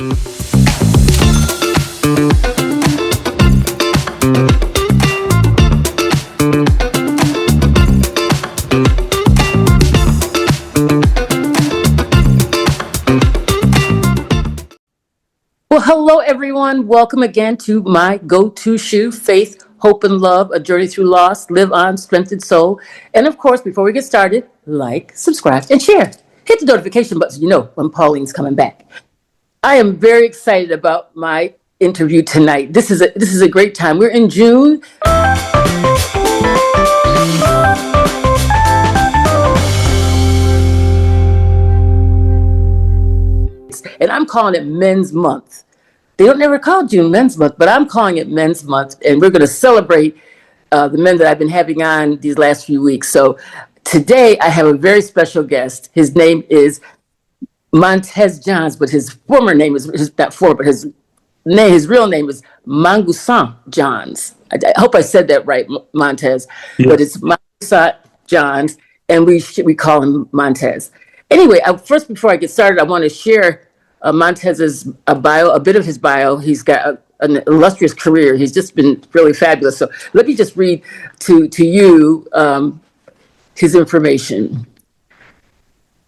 Well, hello, everyone. Welcome again to my go-to shoe, Faith, Hope, and Love, a journey through loss, live on, strengthened soul. And of course, before we get started, like, subscribe, and share. Hit the notification button so you know when Pauline's coming back. I am very excited about my interview tonight. This is a great time. We're in June. And I'm calling it Men's Month. They don't never call June Men's Month, but I'm calling it Men's Month, and we're going to celebrate the men that I've been having on these last few weeks. So today I have a very special guest. His name is Montez Jons, but his former name is not former, but his real name is Mangusan Jons. I hope I said that right, Montez. Yes. But it's Mangusan Jons, and we call him Montez. Anyway, first before I get started, I want to share Montez's bio, a bit of his bio. He's got an illustrious career. He's just been really fabulous. So let me just read to you his information.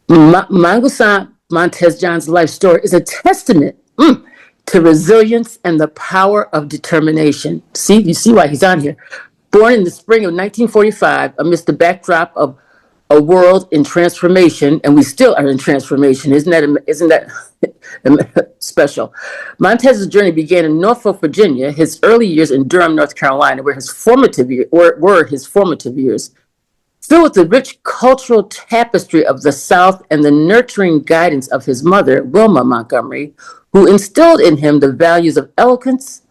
Mangusan Montez Jons' life story is a testament to resilience and the power of determination. You see why he's on here. Born in the spring of 1945 amidst the backdrop of a world in transformation, and we still are in transformation. Isn't that special? Montez's journey began in Norfolk, Virginia, his early years in Durham, North Carolina, were his formative years. Filled with the rich cultural tapestry of the South and the nurturing guidance of his mother, Wilma Montgomery, who instilled in him the values of eloquence,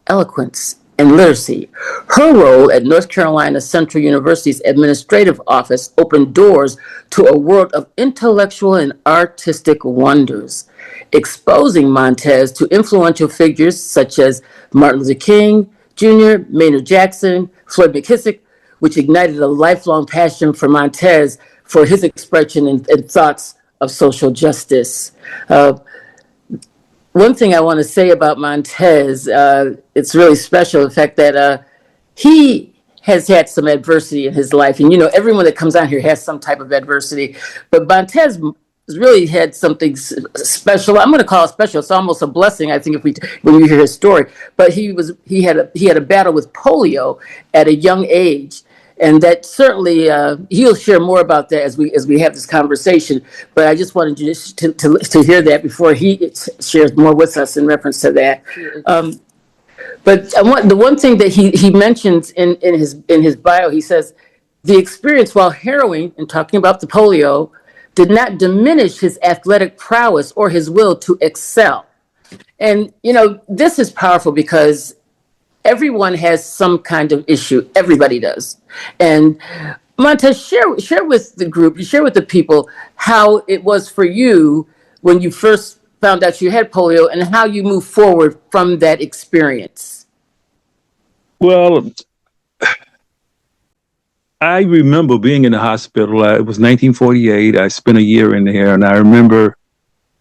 and literacy. Her role at North Carolina Central University's administrative office opened doors to a world of intellectual and artistic wonders, exposing Montez to influential figures such as Martin Luther King Jr., Maynard Jackson, Floyd McKissick, which ignited a lifelong passion for Montez for his expression and thoughts of social justice. One thing I want to say about Montez, it's really special, the fact that he has had some adversity in his life. And, everyone that comes on here has some type of adversity. But Montez really had something special. I'm going to call it special. It's almost a blessing, I think, when you hear his story. But he had a battle with polio at a young age. And that certainly, he'll share more about that as we have this conversation. But I just wanted you to hear that before he shares more with us in reference to that. But the one thing that he mentions in his bio, he says, the experience while harrowing and talking about the polio did not diminish his athletic prowess or his will to excel. And, this is powerful because everyone has some kind of issue. Everybody does. And Montez, share with the group, share with the people how it was for you when you first found out you had polio and how you moved forward from that experience. Well, I remember being in the hospital. It was 1948. I spent a year in there, and I remember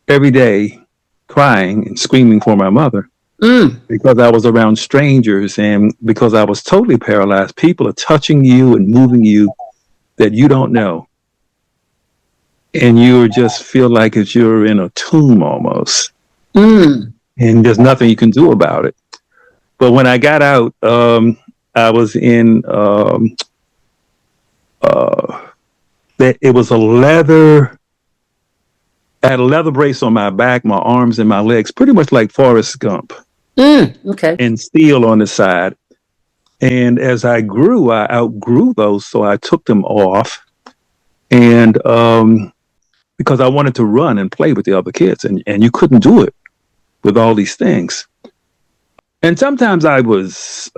every day crying and screaming for my mother. Because I was around strangers and because I was totally paralyzed. People are touching you and moving you that you don't know. And you just feel like you're in a tomb almost. And there's nothing you can do about it. But when I got out, I was in, it was I had a leather brace on my back, my arms and my legs, pretty much like Forrest Gump. Okay. And steel on the side. And as I grew, I outgrew those, so I took them off. And because I wanted to run and play with the other kids, and you couldn't do it with all these things. And sometimes I was,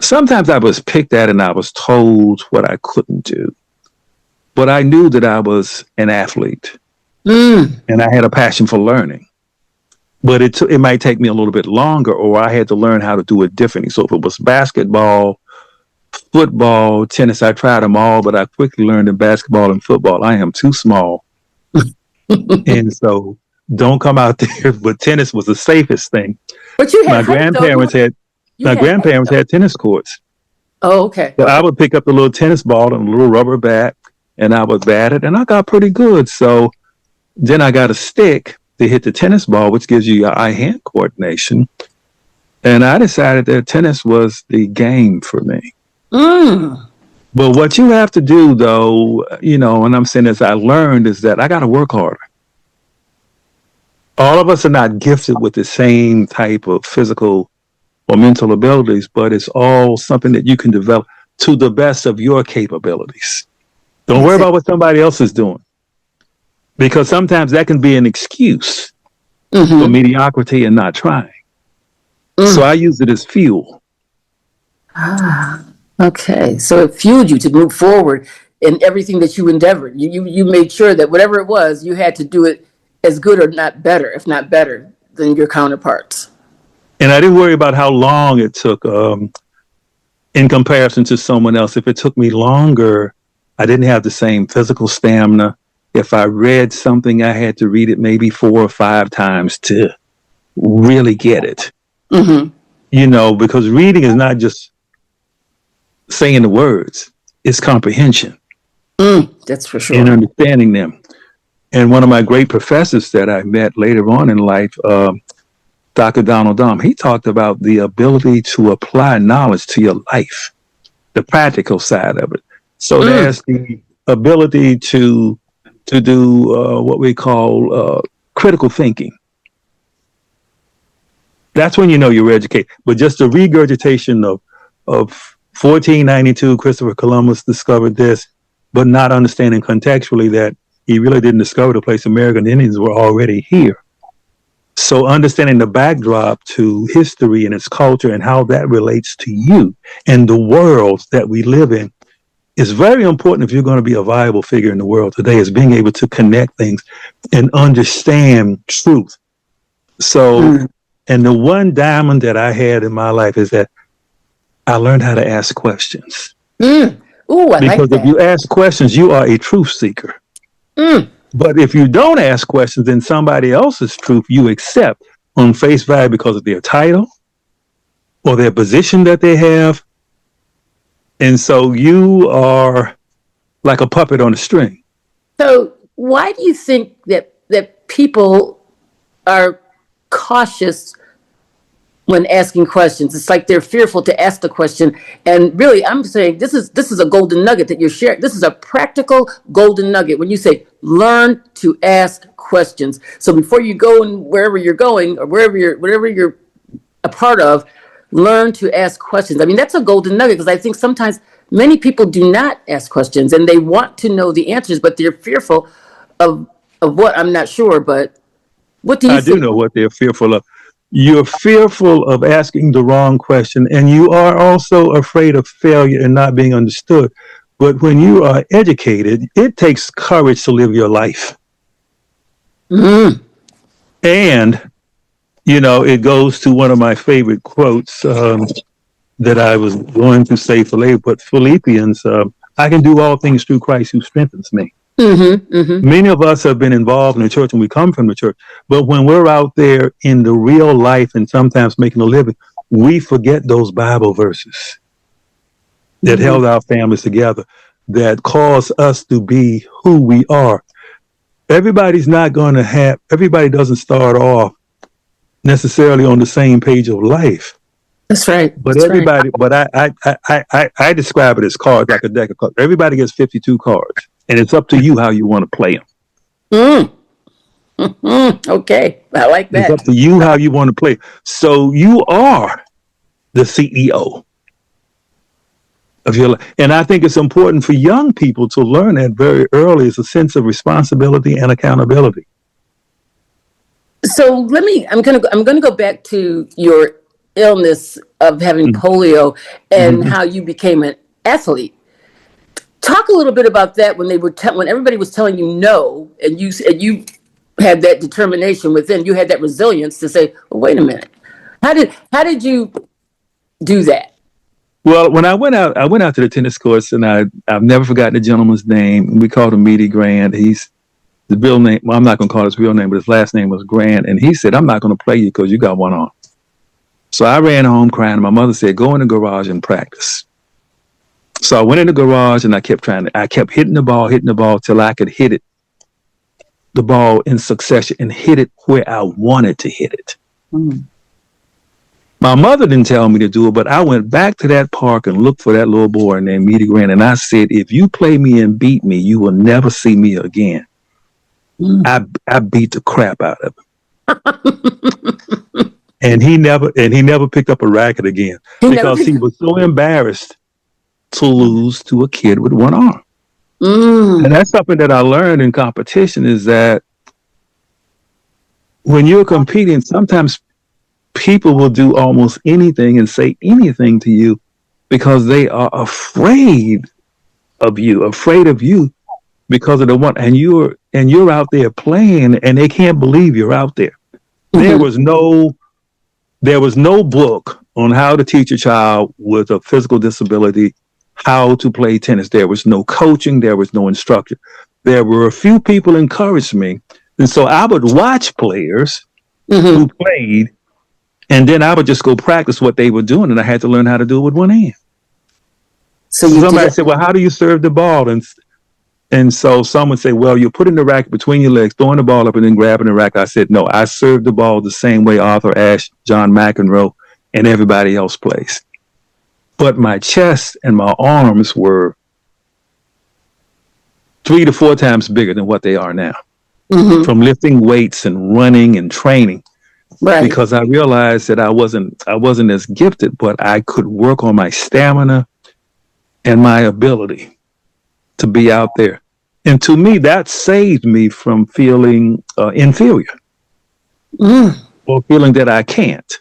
sometimes I was picked at and I was told what I couldn't do. But I knew that I was an athlete, and I had a passion for learning. But it might take me a little bit longer, or I had to learn how to do it differently. So if it was basketball, football, tennis, I tried them all, but I quickly learned in basketball and football, I am too small. And so don't come out there. But tennis was the safest thing. But you had My height, though. grandparents had You my had height, grandparents though. had tennis courts. Oh, okay. So I Okay. would pick up the little tennis ball and a little rubber bat, and I would bat it, and I got pretty good. So then I got a stick to hit the tennis ball, which gives you your eye-hand coordination. And I decided that tennis was the game for me. Mm. But what you have to do, though, and I'm saying this, I learned is that I got to work harder. All of us are not gifted with the same type of physical or mental abilities, but it's all something that you can develop to the best of your capabilities. Don't worry about Exactly. what somebody else is doing, because sometimes that can be an excuse for Mm-hmm. mediocrity and not trying. So Mm. I use it as fuel. Ah, okay. So it fueled you to move forward in everything that you endeavored. You made sure that whatever it was, you had to do it as good or not better, if not better than your counterparts. And I didn't worry about how long it took in comparison to someone else. If it took me longer, I didn't have the same physical stamina. If I read something, I had to read it maybe 4 or 5 times to really get it. Mm-hmm. Because reading is not just saying the words, it's comprehension That's for and sure. understanding them. And one of my great professors that I met later on in life, Dr. Donald Dom, he talked about the ability to apply knowledge to your life, the practical side of it. So Mm. there's the ability to do what we call critical thinking. That's when you know you're educated. But just the regurgitation of 1492, Christopher Columbus discovered this, but not understanding contextually that he really didn't discover the place American Indians were already here. So understanding the backdrop to history and its culture and how that relates to you and the world that we live in is very important if you're going to be a viable figure in the world today, is being able to connect things and understand truth. So, Mm. and the one diamond that I had in my life is that I learned how to ask questions. Mm. Ooh, I Because like if that. you ask questions, you are a truth seeker. Mm. But if you don't ask questions, then somebody else's truth you accept on face value because of their title or their position that they have. And so you are like a puppet on a string. So why do you think that people are cautious when asking questions? It's like they're fearful to ask the question. And really, I'm saying this is a golden nugget that you're sharing. This is a practical golden nugget when you say learn to ask questions. So before you go and wherever you're going or whatever you're a part of, learn to ask questions. I mean, that's a golden nugget because I think sometimes many people do not ask questions and they want to know the answers, but they're fearful of of what, I'm not sure. But what do you I do think? know what they're fearful of. You're fearful of asking the wrong question, and you are also afraid of failure and not being understood. But when you are educated, it takes courage to live your life. Mm. And, it goes to one of my favorite quotes that I was going to say for later, but Philippians, I can do all things through Christ who strengthens me. Mm-hmm. Mm-hmm. Many of us have been involved in the church and we come from the church, but when we're out there in the real life and sometimes making a living, we forget those Bible verses that Mm-hmm. held our families together, that cause us to be who we are. Everybody doesn't start off necessarily on the same page of life. That's right. But That's right. I describe it as cards, like a deck of cards. Everybody gets 52 cards, and it's up to you how you want to play them. Mm. Mm. Okay, I like It's that. up to you how you want to play. So you are the CEO of your life. And I think it's important for young people to learn that very early is a sense of responsibility and accountability. So I'm gonna go back to your illness of having polio and Mm-hmm. how you became an athlete. Talk a little bit about that when when everybody was telling you no, and you had that determination within, you had that resilience to say, well, wait a minute, how did you do that? Well, when I went out to the tennis courts, and I've never forgotten the gentleman's name. We called him Meaty Grand. the real name, well, I'm not going to call his real name, but his last name was Grant. And he said, I'm not going to play you because you got one arm. So I ran home crying. And my mother said, go in the garage and practice. So I went in the garage and I kept hitting the ball till I could hit it, the ball in succession and hit it where I wanted to hit it. Mm. My mother didn't tell me to do it, but I went back to that park and looked for that little boy named Meaty Grant. And I said, if you play me and beat me, you will never see me again. Mm. I beat the crap out of him. And he never picked up a racket again because he was so embarrassed to lose to a kid with one arm. Mm. And that's something that I learned in competition is that when you're competing, sometimes people will do almost anything and say anything to you because they are afraid of you because of the one, and you're out there playing and they can't believe you're out there. Mm-hmm. There was no book on how to teach a child with a physical disability how to play tennis. There was no coaching. There was no instructor. There were a few people encouraged me. And so I would watch players who played, and then I would just go practice what they were doing. And I had to learn how to do it with one hand. So somebody said, well, how do you serve the ball? And so some would say, well, you're putting the racket between your legs, throwing the ball up and then grabbing the racket. I said, no, I serve the ball the same way Arthur Ashe, John McEnroe, and everybody else plays. But my chest and my arms were 3 to 4 times bigger than what they are now from lifting weights and running and training. Right. Because I realized that I wasn't as gifted, but I could work on my stamina and my ability to be out there. And to me, that saved me from feeling inferior or feeling that I can't.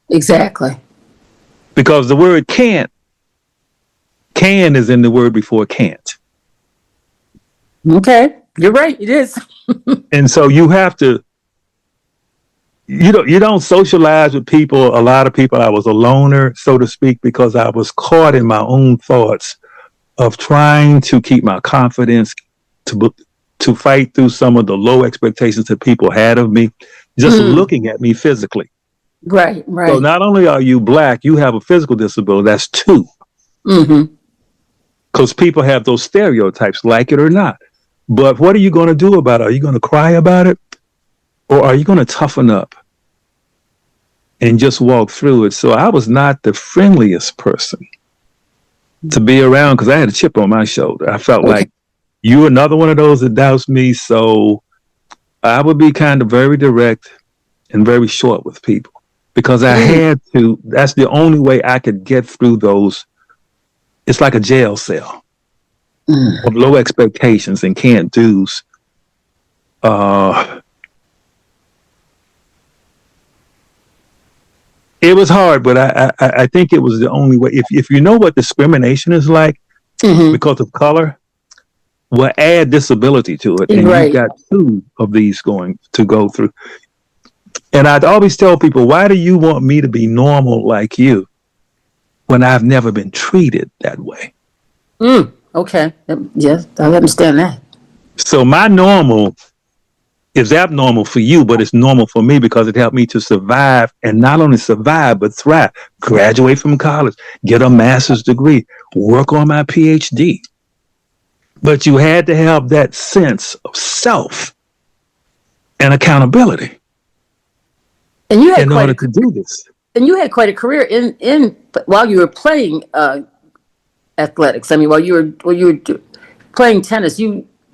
Exactly. Because the word can is in the word before can't. Okay, you're right. It is. And so you have to, you don't socialize with people. A lot of people, I was a loner, so to speak, because I was caught in my own thoughts of trying to keep my confidence, to fight through some of the low expectations that people had of me, just looking at me physically. Right. So not only are you Black, you have a physical disability. That's 2. Because people have those stereotypes, like it or not. But what are you going to do about it? Are you going to cry about it? Or are you going to toughen up and just walk through it? So I was not the friendliest person to be around because I had a chip on my shoulder. I felt like you're another one of those that doubts me. So I would be kind of very direct and very short with people because I had to. That's the only way I could get through those. It's like a jail cell of low expectations and can't do's. It was hard, but I think it was the only way. If you know what discrimination is like because of color, well, add disability to it, and you've got 2 of these going to go through. And I'd always tell people, why do you want me to be normal like you when I've never been treated that way? Okay. Yes, I understand that. So my normal is abnormal for you, but it's normal for me because it helped me to survive, and not only survive, but thrive. Graduate from college, get a master's degree, work on my PhD. But you had to have that sense of self and accountability in order to do this. And you had quite a career in while you were playing athletics. I mean, while you were playing tennis,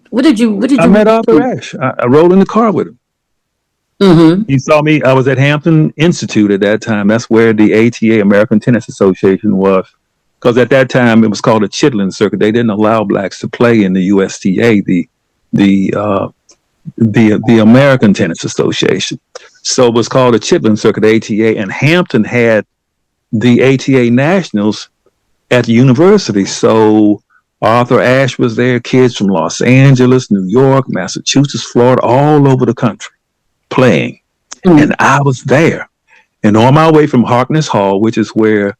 what did you? I met Arthur Ashe. I rode in the car with him. He saw me. I was at Hampton Institute at that time. That's where the ATA, American Tennis Association, was. Because at that time it was called a Chitlin circuit. They didn't allow Blacks to play in the USTA, the American Tennis Association. So it was called a Chitlin circuit, ATA, and Hampton had the ATA Nationals at the university. So Arthur Ashe was there, kids from Los Angeles, New York, Massachusetts, Florida, all over the country playing. And I was there. And on my way from Harkness Hall, which is where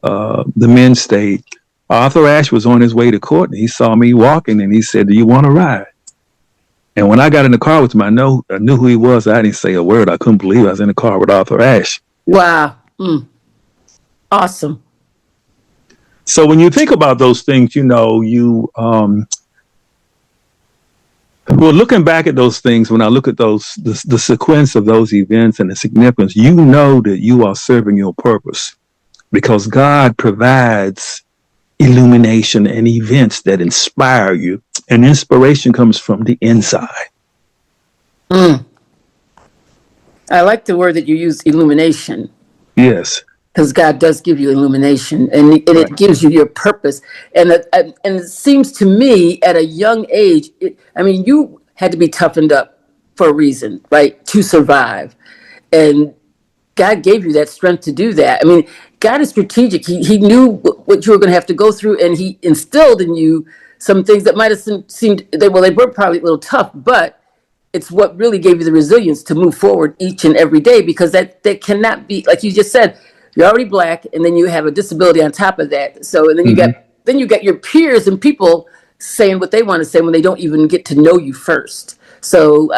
the men stayed, Arthur Ashe was on his way to court, and he saw me walking, and he said, "Do you want to ride?" And when I got in the car with him, I knew who he was. I didn't say a word. I couldn't believe I was in the car with Arthur Ashe. Wow. Awesome. So when you think about those things, well, looking back at those things, when I look at the sequence of those events and the significance, you know that you are serving your purpose because God provides illumination and events that inspire you. And inspiration comes from the inside. I like the word that you use, illumination. Yes. Because God does give you illumination, and Right. it gives you your purpose. And it seems to me at a young age, you had to be toughened up for a reason, right, to survive. And God gave you that strength to do that. I mean, God is strategic. He knew what you were going to have to go through, and He instilled in you some things that might have seemed, they were probably a little tough, but it's what really gave you the resilience to move forward each and every day, because that cannot be, like you just said, you're already Black and then you have a disability on top of that. So, and then Mm-hmm. you got your peers and people saying what they want to say when they don't even get to know you first. So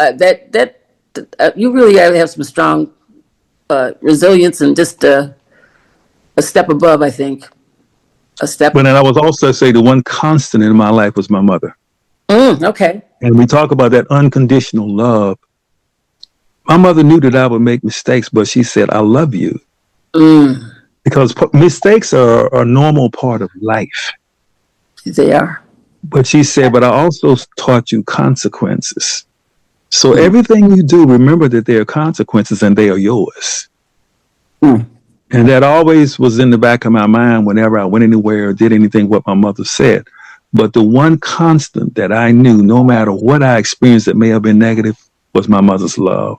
you really have some strong resilience, and just a step above, I think. A step. But then I would also say the one constant in my life was my mother. Okay. And we talk about that unconditional love. My mother knew that I would make mistakes, but she said, I love you. Because mistakes are a normal part of life. They are. But she said, but I also taught you consequences. So everything you do, remember that there are consequences and they are yours. And that always was in the back of my mind whenever I went anywhere or did anything what my mother said. But the one constant that I knew, no matter what I experienced that may have been negative, was my mother's love.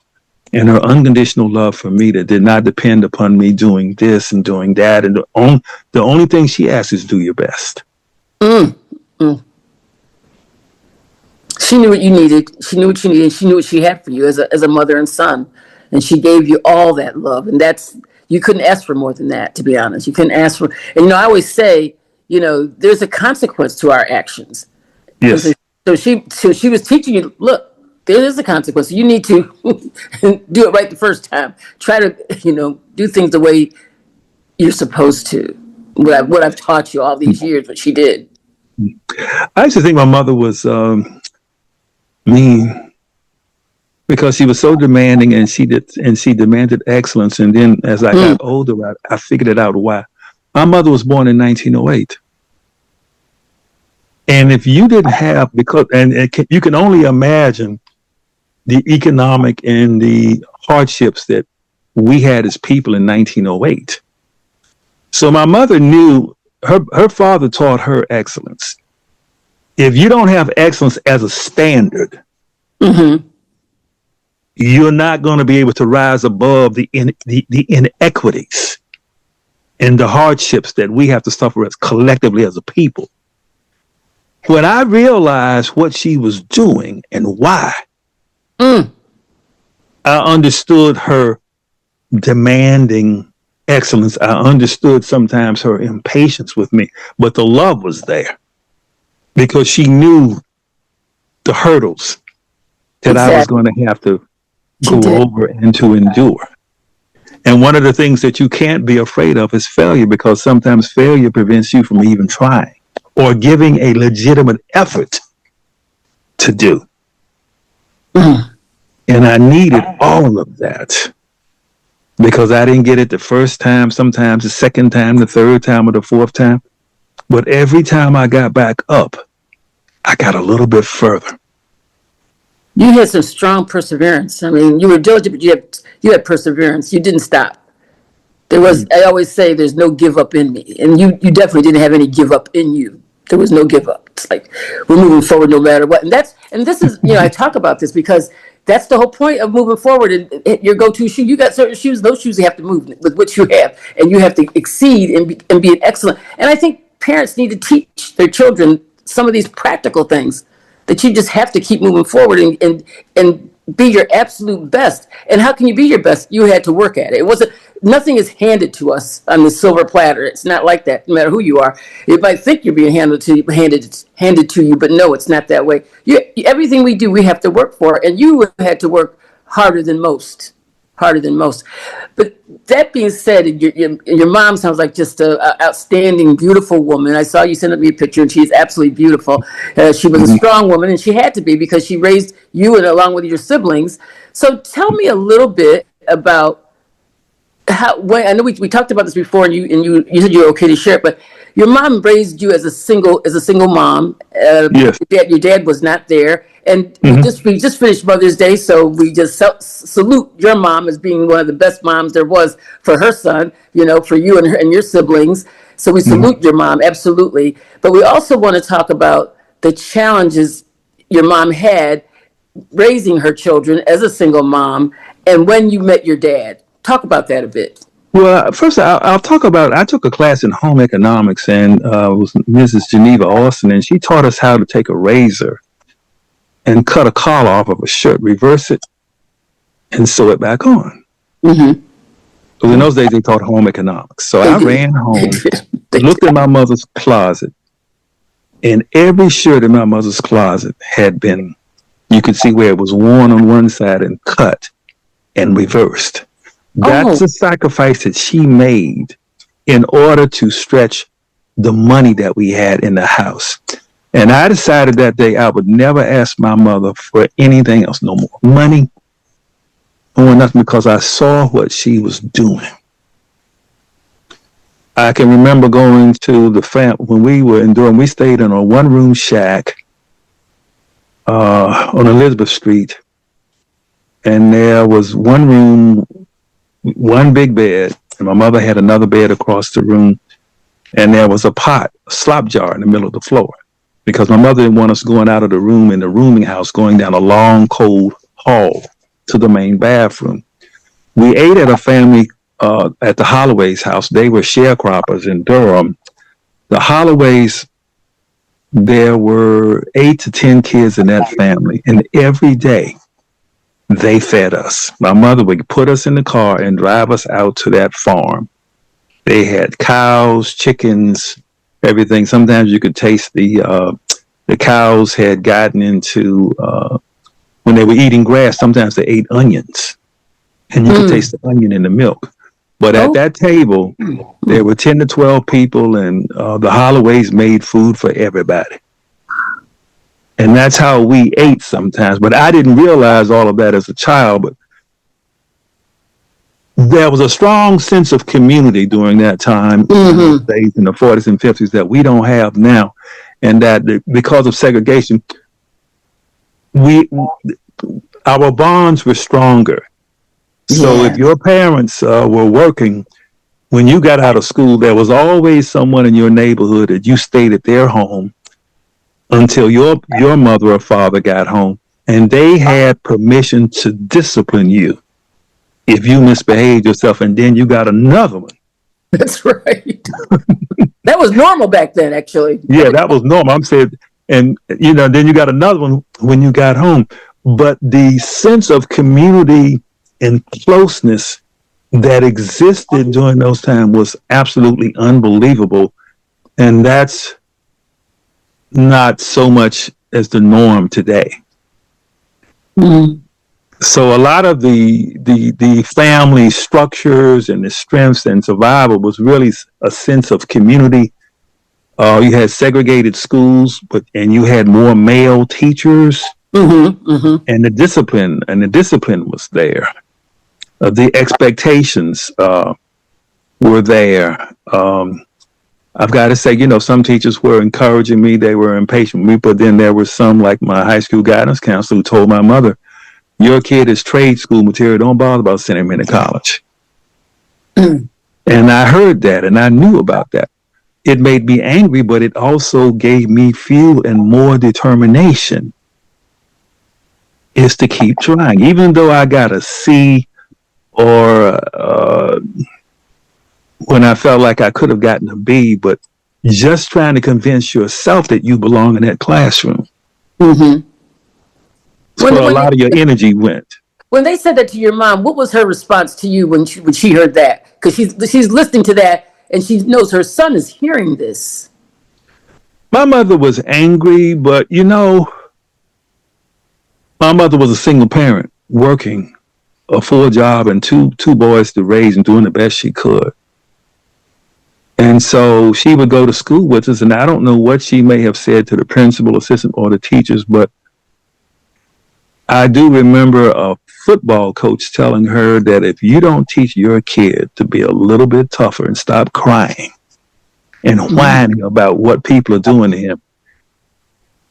And her unconditional love for me that did not depend upon me doing this and doing that. And the only thing she asked is do your best. She knew what you needed. She knew what you needed. She knew what she had for you as a mother and son, and she gave you all that love. And you couldn't ask for more than that. To be honest, you couldn't ask for. And I always say, there's a consequence to our actions. And Yes. so she was teaching you. Look, there is a consequence. You need to do it right the first time. Try to do things the way you're supposed to. What I've taught you all these years, what she did. I used to think my mother was mean because she was so demanding and she demanded excellence. And then as I got older, I figured it out why. My mother was born in 1908. And if you didn't have, you can only imagine the economic and the hardships that we had as people in 1908. So my mother knew her father taught her excellence. If you don't have excellence as a standard, you're not going to be able to rise above the inequities and the hardships that we have to suffer as collectively as a people. When I realized what she was doing and why, I understood her demanding excellence. I understood sometimes her impatience with me, but the love was there because she knew the hurdles that I was going to have to go over and to endure. And one of the things that you can't be afraid of is failure, because sometimes failure prevents you from even trying or giving a legitimate effort to do. And I needed all of that because I didn't get it the first time, sometimes the second time, the third time, or the fourth time. But every time I got back up, I got a little bit further. You had some strong perseverance. I mean, you were diligent, but you had perseverance. You didn't stop. I always say there's no give up in me. And you definitely didn't have any give up in you. There was no give up. It's like, we're moving forward no matter what. And this is, I talk about this because that's the whole point of moving forward. And your go-to shoe, you got certain shoes, those shoes you have to move with what you have. And you have to exceed and be an excellent. And I think parents need to teach their children some of these practical things that you just have to keep moving forward and be your absolute best. And how can you be your best? You had to work at it. It wasn't, nothing is handed to us on the silver platter. It's not like that, no matter who you are. You might think you're being handed to you, but no, it's not that way. Everything we do, we have to work for, and you had to work harder than most. Harder than most. But that being said, your mom sounds like just a outstanding, beautiful woman. I saw you send me a picture, and she's absolutely beautiful. She was a strong woman, and she had to be because she raised you and along with your siblings. So tell me a little bit about how, when I know we talked about this before, and you said you're okay to share it, but your mom raised you as a single mom. Yes. Your dad was not there, and we just finished Mother's Day, so we just salute your mom as being one of the best moms there was for her son. For you and her and your siblings. So we salute your mom absolutely, but we also want to talk about the challenges your mom had raising her children as a single mom, and when you met your dad. Talk about that a bit. Well, first I'll talk about. I took a class in home economics, and it was Mrs. Geneva Austin, and she taught us how to take a razor and cut a collar off of a shirt, reverse it, and sew it back on. Because in those days they taught home economics. So I ran home, looked in my mother's closet, and every shirt in my mother's closet had been, you could see where it was worn on one side and cut and reversed. That's a sacrifice that she made in order to stretch the money that we had in the house. And I decided that day I would never ask my mother for anything else, no more money, or nothing, because I saw what she was doing. I can remember going to the when we were in Durham, we stayed in a one-room shack on Elizabeth Street. And there was one room, one big bed, and my mother had another bed across the room, and there was a slop jar in the middle of the floor, because my mother didn't want us going out of the room in the rooming house, going down a long, cold hall to the main bathroom. We ate at a family at the Holloway's house. They were sharecroppers in Durham. The Holloways, there were 8 to 10 kids in that family, and every day they fed us. My mother would put us in the car and drive us out to that farm. They had cows, chickens, everything. Sometimes you could taste the cows had gotten into, when they were eating grass, sometimes they ate onions. And you could taste the onion in the milk. But at that table, there were 10 to 12 people, and the Holloways made food for everybody. And that's how we ate sometimes. But I didn't realize all of that as a child. But there was a strong sense of community during that time, in those days, in the 40s and 50s, that we don't have now. And that because of segregation, our bonds were stronger. So if your parents were working, when you got out of school, there was always someone in your neighborhood that you stayed at their home until your mother or father got home, and they had permission to discipline you if you misbehaved yourself, and then you got another one. That's right. That was normal back then, actually. Yeah, that was normal. I'm saying, and then you got another one when you got home. But the sense of community and closeness that existed during those times was absolutely unbelievable, and that's not so much as the norm today. So a lot of the family structures and the strengths and survival was really a sense of community. You had segregated schools, and you had more male teachers, and the discipline was there. The expectations were there. I've got to say, some teachers were encouraging me. They were impatient with me, but then there were some, like my high school guidance counselor, who told my mother, "Your kid is trade school material. Don't bother about sending him to college." And I heard that, and I knew about that. It made me angry, but it also gave me fuel and more determination is to keep trying. Even though I got a C, or when I felt like I could have gotten a B, but just trying to convince yourself that you belong in that classroom. That's where a lot of your energy went. when they said that to your mom, what was her response to you when she heard that? Because she's listening to that and she knows her son is hearing this. My mother was angry, but my mother was a single parent working a full job and two boys to raise and doing the best she could. And so she would go to school with us, and I don't know what she may have said to the principal, assistant, or the teachers, but I do remember a football coach telling her that if you don't teach your kid to be a little bit tougher and stop crying and whining about what people are doing to him,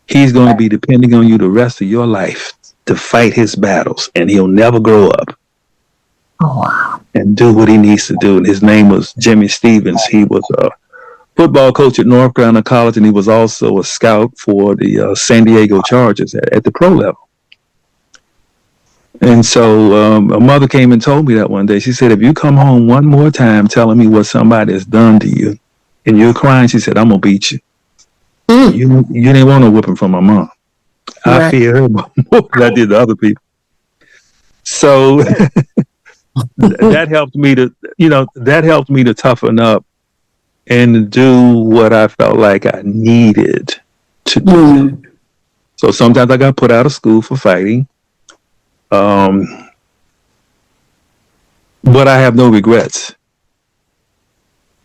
he's going to be depending on you the rest of your life to fight his battles, and he'll never grow up and do what he needs to do. And his name was Jimmy Stevens. He was a football coach at North Carolina College, and he was also a scout for the San Diego Chargers at the pro level. And so a mother came and told me that one day. She said, if you come home one more time telling me what somebody has done to you and you're crying, she said, I'm going to beat you. You didn't want no whipping from my mom. I fear her more than I did the other people. So that helped me to toughen up and to do what I felt like I needed to do. So sometimes I got put out of school for fighting. But I have no regrets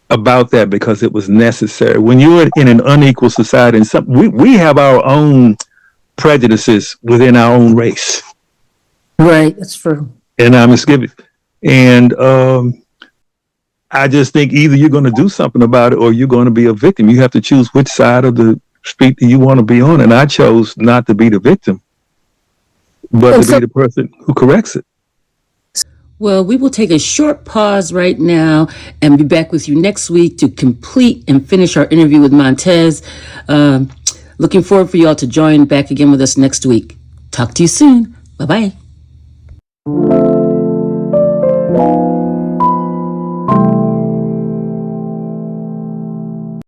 about that because it was necessary. When you're in an unequal society, and we have our own prejudices within our own race. Right, that's true. And I'm misgiving. And I just think either you're going to do something about it or you're going to be a victim. You have to choose which side of the street that you want to be on. And I chose not to be the victim, but to be the person who corrects it. Well, we will take a short pause right now and be back with you next week to complete and finish our interview with Montez. Looking forward for you all to join back again with us next week. Talk to you soon. Bye-bye.